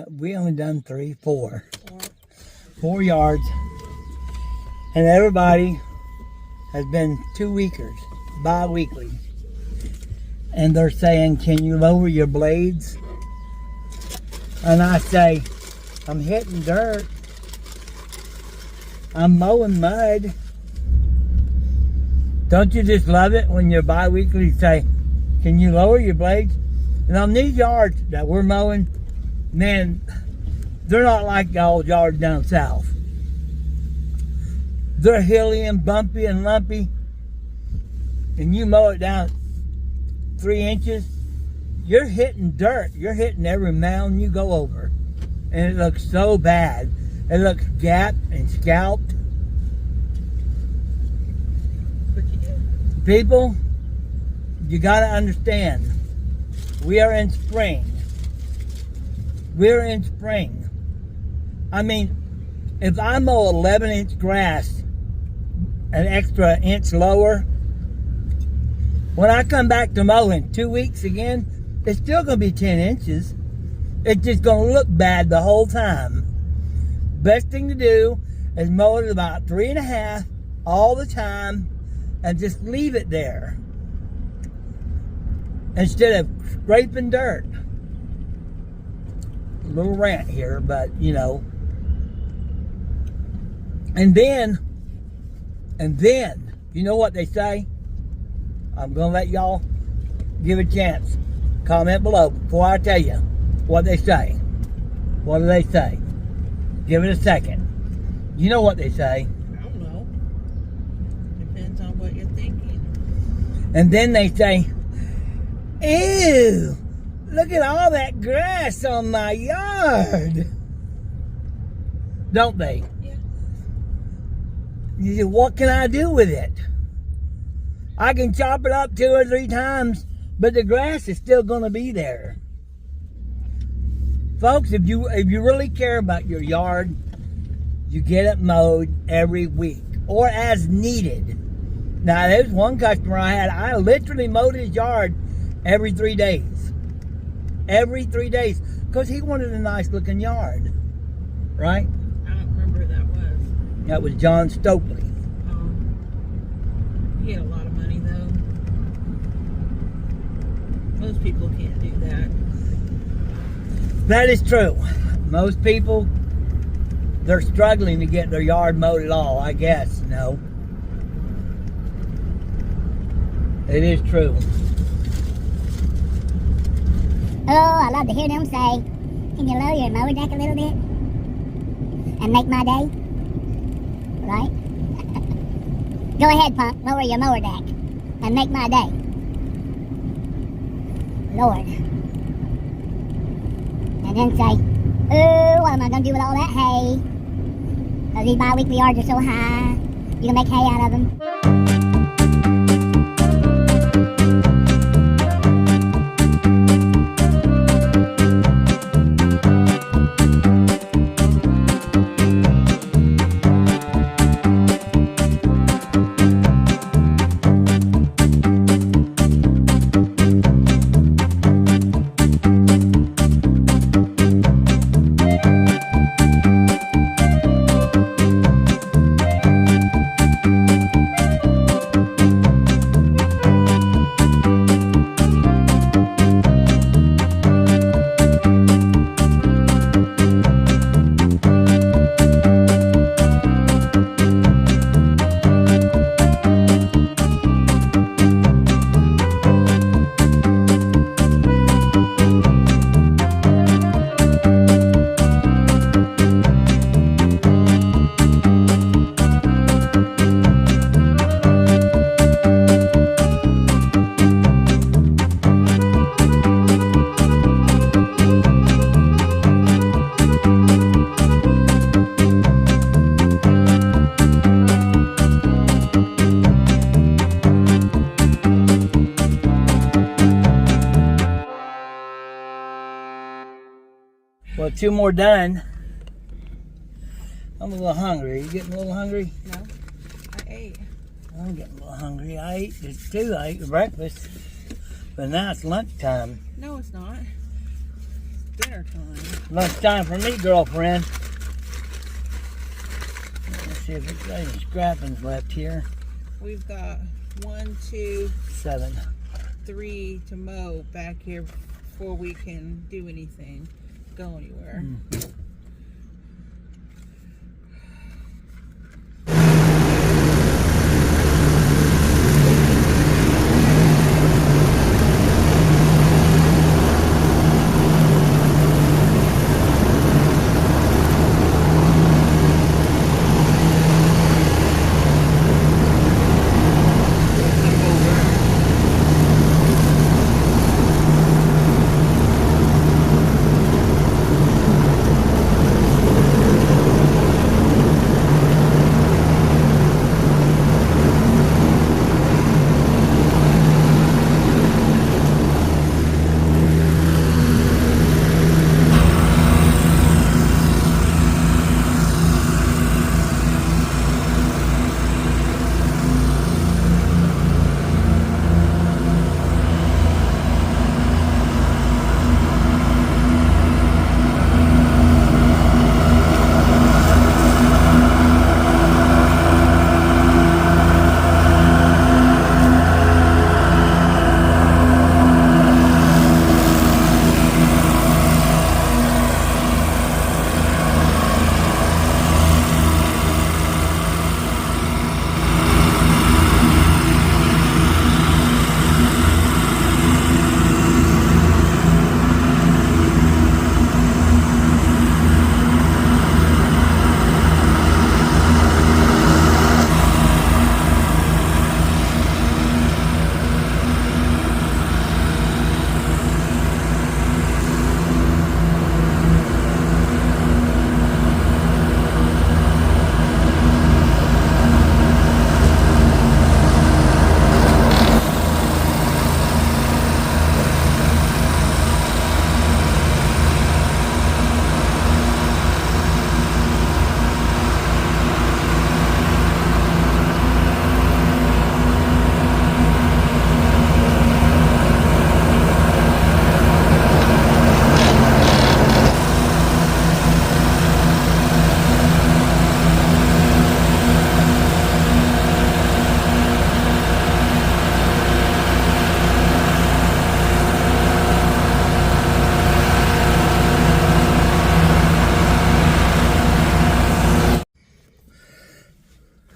We only done 4 yards, and everybody has been 2 weekers, bi-weekly, and they're saying, can you lower your blades? And I say, I'm hitting dirt, I'm mowing mud. Don't you just love it when your bi-weekly say, can you lower your blades? And on these yards that we're mowing, man, they're not like the old yards down south. They're hilly and bumpy and lumpy. And you mow it down 3 inches, you're hitting dirt. You're hitting every mound you go over. And it looks so bad. It looks gapped and scalped. People, you got to understand, we are in spring. We're in spring. I mean, if I mow 11-inch grass an extra inch lower, when I come back to mow in 2 weeks again, it's still going to be 10 inches. It's just going to look bad the whole time. Best thing to do is mow it about 3.5 all the time and just leave it there instead of scraping dirt. A little rant here, but you know. And then, you know what they say? I'm going to let y'all give a chance. Comment below before I tell you what they say. What do they say? Give it a second. You know what they say. I don't know. Depends on what you're thinking. And then they say, ew, look at all that grass on my yard. Don't they? Yeah. You say, what can I do with it? I can chop it up 2 or 3 times, but the grass is still going to be there. Folks, if you really care about your yard, you get it mowed every week or as needed. Now, there's one customer I literally mowed his yard every 3 days. Every 3 days, because he wanted a nice looking yard, right? I don't remember who that was. That was John Stokely. He had a lot of money though. Most people can't do that. That is true. Most people, they're struggling to get their yard mowed at all, I guess, you know. It is true. Oh, I love to hear them say, can you lower your mower deck a little bit? And make my day? Right? Go ahead, punk, lower your mower deck. And make my day. Lord. And then say, oh, what am I going to do with all that hay? Because these bi-weekly yards are so high. You can make hay out of them. Well, 2 more done. I'm a little hungry. You getting a little hungry? No, I ate. I'm getting a little hungry. I ate this too. I ate breakfast. But now it's lunchtime. No, it's not. dinner time. Lunchtime for me, girlfriend. Let's see if it's got any scrappings left here. We've got 1, 2, 7. 3 to mow back here before we can do anything, go anywhere.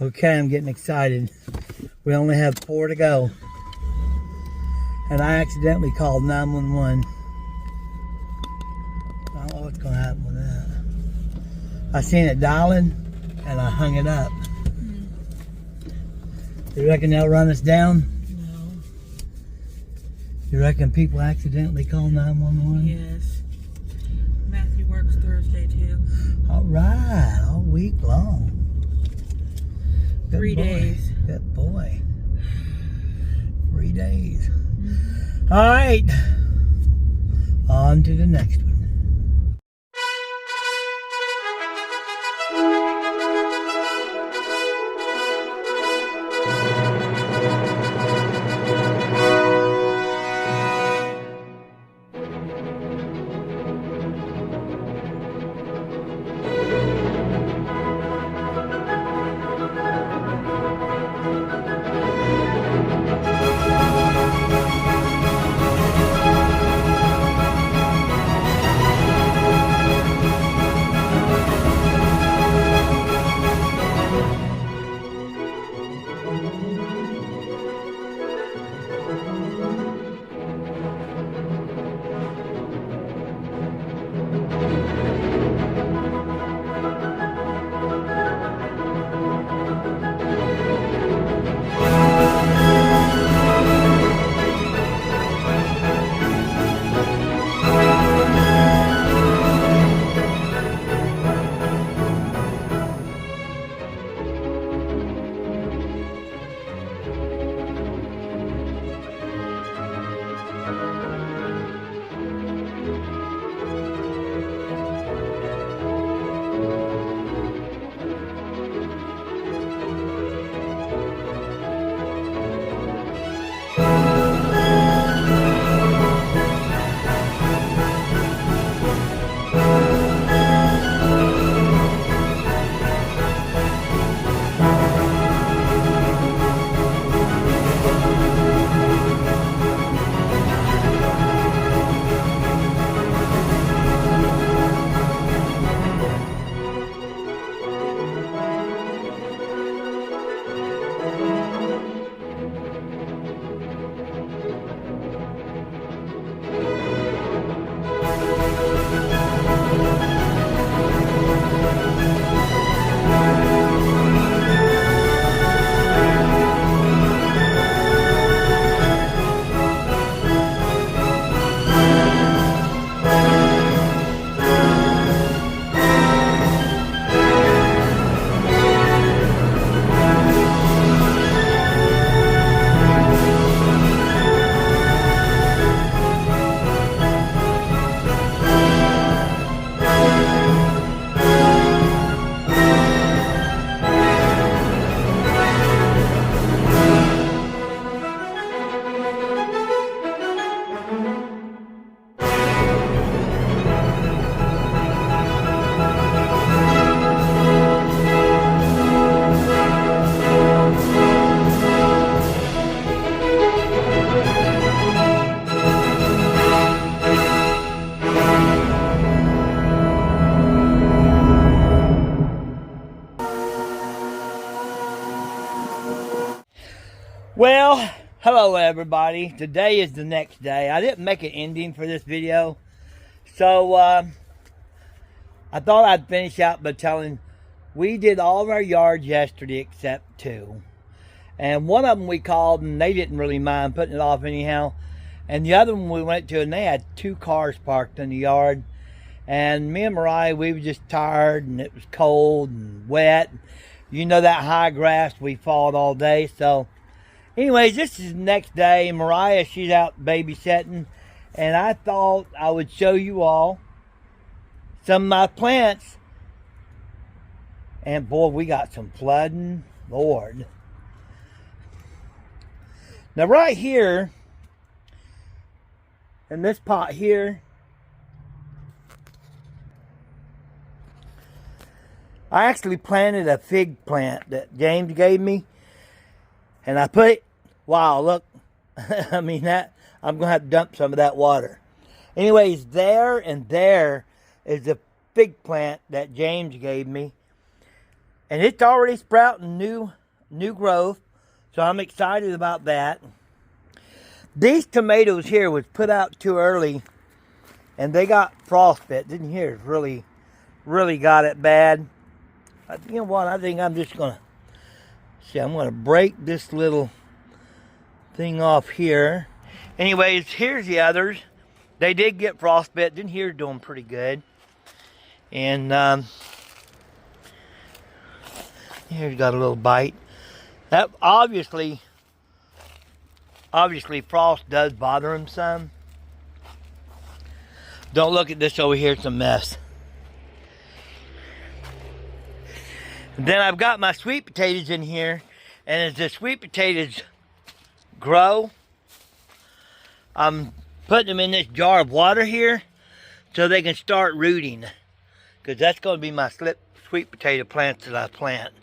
Okay, I'm getting excited. We only have 4 to go. And I accidentally called 911. I don't know what's going to happen with that. I seen it dialing, and I hung it up. You reckon they'll run us down? No. You reckon people accidentally call 911? Yes. Matthew works Thursday too. All right, all week long. Good 3 boy. days. Good boy. 3 days. All right. On to the next one. Hello everybody. Today is the next day. I didn't make an ending for this video. So I thought I'd finish out by telling we did all of our yards yesterday except two. And one of them we called and they didn't really mind putting it off anyhow. And the other one we went to and they had two cars parked in the yard. And me and Mariah, we were just tired and it was cold and wet. You know that high grass we fought all day. So anyways, this is the next day. Mariah, she's out babysitting. And I thought I would show you all some of my plants. And boy, we got some flooding. Lord. Now right here, in this pot here, I actually planted a fig plant that James gave me. And I put it, wow, look, I mean that, I'm going to have to dump some of that water. Anyways, there and there is a fig plant that James gave me. And it's already sprouting new growth. So I'm excited about that. These tomatoes here was put out too early. And they got frostbite. Didn't hear it really got it bad. You know what, I think I'm just going to, see, I'm going to break this little thing off here. Anyways, here's the others. They did get frostbite. Didn't hear doing pretty good. And here's got a little bite. That obviously frost does bother him some. Don't look at this over here, it's a mess. And then I've got my sweet potatoes in here, and as the sweet potatoes grow, I'm putting them in this jar of water here so they can start rooting, because that's going to be my sweet potato plants that I plant.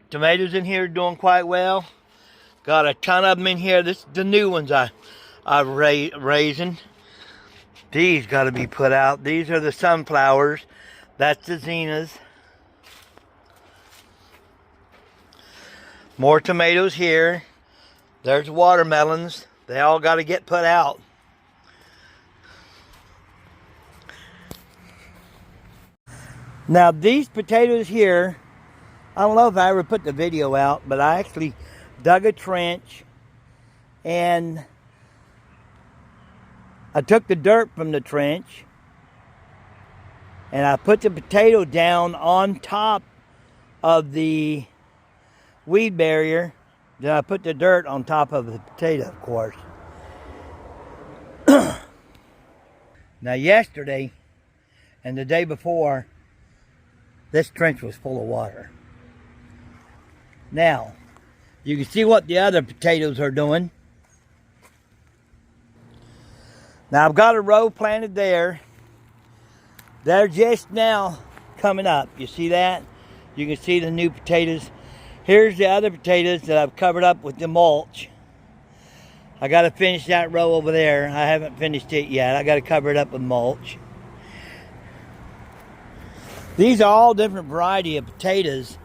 Tomatoes in here are doing quite well. Got a ton of them in here. This is the new ones I'm raising. These got to be put out. These are the sunflowers. That's the zinnias. More tomatoes here. There's watermelons. They all got to get put out. Now these potatoes here, I don't know if I ever put the video out, but I actually dug a trench and I took the dirt from the trench and I put the potato down on top of the weed barrier. Then I put the dirt on top of the potato, of course. Now yesterday and the day before, this trench was full of water. Now, you can see what the other potatoes are doing. Now I've got a row planted there. They're just now coming up. You see that? You can see the new potatoes. Here's the other potatoes that I've covered up with the mulch. I got to finish that row over there. I haven't finished it yet. I got to cover it up with mulch. These are all different variety of potatoes.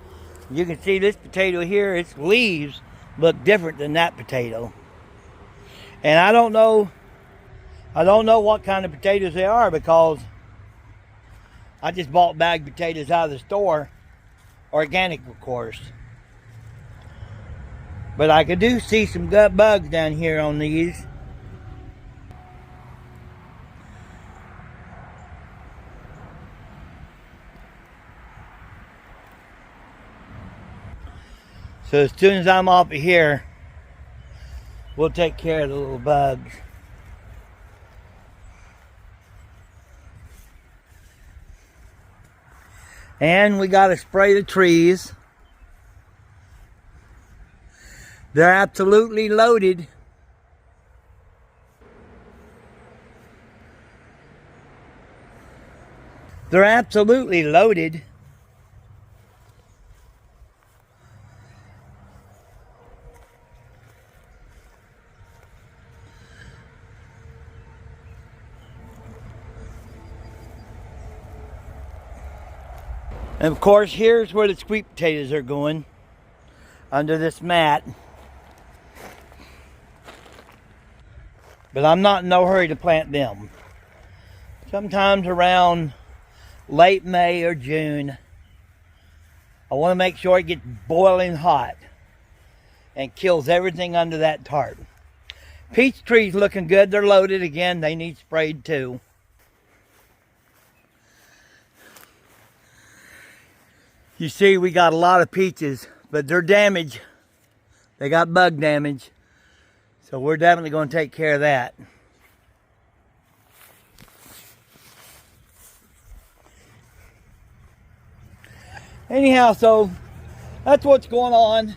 You can see this potato here, its leaves look different than that potato. And I don't know what kind of potatoes they are, because I just bought bagged potatoes out of the store. Organic, of course. But I could see some gut bugs down here on these. So as soon as I'm off of here, we'll take care of the little bugs. And we got to spray the trees. They're absolutely loaded. They're absolutely loaded. And of course, here's where the sweet potatoes are going, under this mat. But I'm not in no hurry to plant them. Sometimes around late May or June, I want to make sure it gets boiling hot and kills everything under that tarp. Peach trees looking good. They're loaded again. They need sprayed too. You see, we got a lot of peaches, but they're damaged. They got bug damage. So we're definitely going to take care of that. Anyhow, so that's what's going on.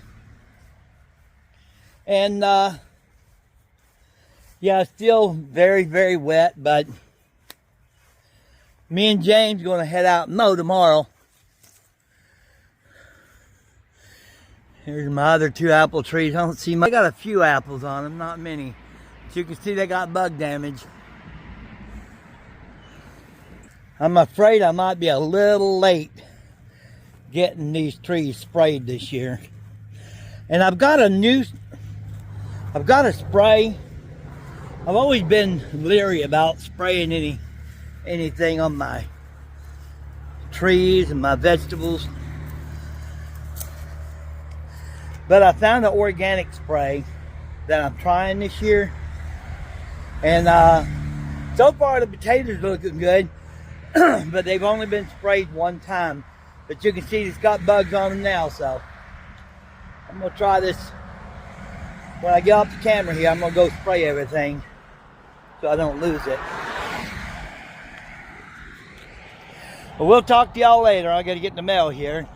And yeah, still very, very wet, but me and James are going to head out and mow tomorrow. Here's my other 2 apple trees. I don't see much. I got a few apples on them, not many. But you can see they got bug damage. I'm afraid I might be a little late getting these trees sprayed this year. And I've got a spray. I've always been leery about spraying anything on my trees and my vegetables. But I found an organic spray that I'm trying this year. And so far the potatoes are looking good. But they've only been sprayed one time. But you can see it's got bugs on them now, so I'm going to try this. When I get off the camera here, I'm going to go spray everything so I don't lose it. But we'll talk to y'all later. I got to get in the mail here.